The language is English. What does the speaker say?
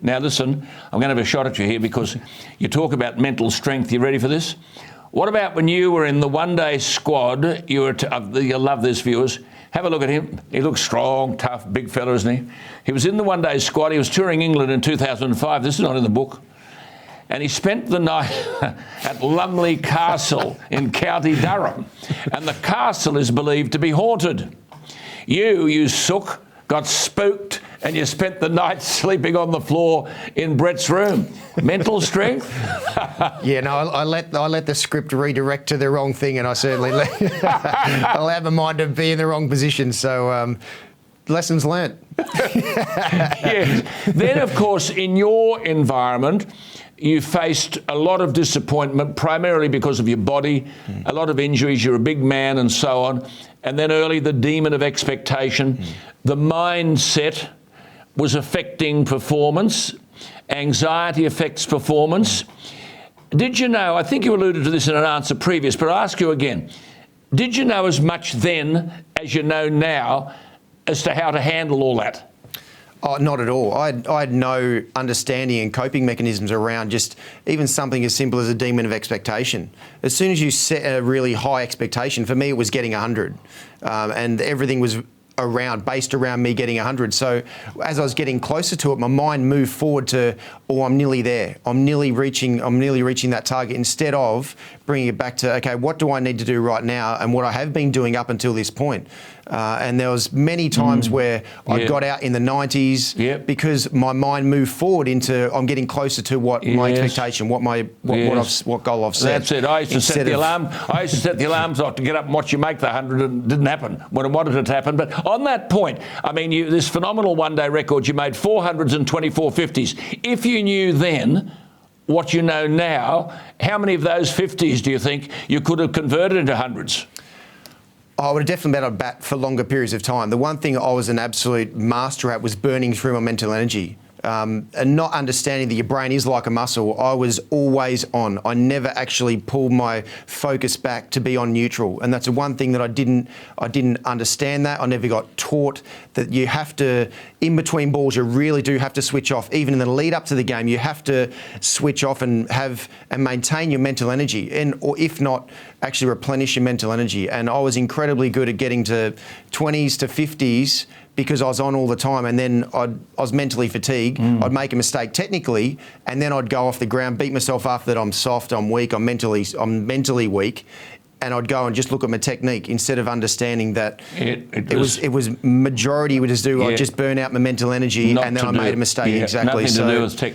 Now listen, I'm going to have a shot at you here because you talk about mental strength. You ready for this? What about when you were in the one-day squad? You'll love this, viewers. Have a look at him. He looks strong, tough, big fella, isn't he? He was in the one-day squad. He was touring England in 2005. This is not in the book. And he spent the night at Lumley Castle in County Durham. And the castle is believed to be haunted. You sook, got spooked, and you spent the night sleeping on the floor in Brett's room. Mental strength? Yeah, no, I let the script redirect to the wrong thing, and I certainly allowed my mind to be in the wrong position. So lessons learnt. Yes. Then, of course, in your environment, you faced a lot of disappointment, primarily because of your body, a lot of injuries, you're a big man and so on. And then early, the demon of expectation. The mindset was affecting performance. Anxiety affects performance. Did you know, I think you alluded to this in an answer previous, but I'll ask you again. Did you know as much then as you know now as to how to handle all that? Oh, not at all. I had no understanding and coping mechanisms around just even something as simple as a demon of expectation. As soon as you set a really high expectation, for me it was getting 100, and everything was based around me getting 100. So as I was getting closer to it, my mind moved forward to, oh, I'm nearly there. I'm nearly reaching that target, instead of bringing it back to, okay, what do I need to do right now and what I have been doing up until this point. And there was many times where I got out in the 90s because my mind moved forward into, I'm getting closer to what my expectation, what goal I've set. That's it. I used to set the alarm. I used to set the alarms off to get up and watch you make the 100, and it didn't happen when I wanted it to happen. But on that point, I mean, this phenomenal one-day record, you made 400s and 24 50s. If you knew then what you know now, how many of those 50s do you think you could have converted into hundreds? I would have definitely been able to bat for longer periods of time. The one thing I was an absolute master at was burning through my mental energy. And not understanding that your brain is like a muscle. I was always on. I never actually pulled my focus back to be on neutral. And that's the one thing that I didn't understand that. I never got taught that you have to, in between balls, you really do have to switch off. Even in the lead up to the game, you have to switch off and maintain your mental energy, or if not, actually replenish your mental energy. And I was incredibly good at getting to 20s to 50s because I was on all the time, and then I was mentally fatigued. I'd make a mistake technically, and then I'd go off the ground, beat myself up that I'm soft, I'm weak, I'm mentally weak, and I'd go and just look at my technique instead of understanding that it was majority would just do. I'd just burn out my mental energy, and then I made a mistake. Exactly. Nothing to do with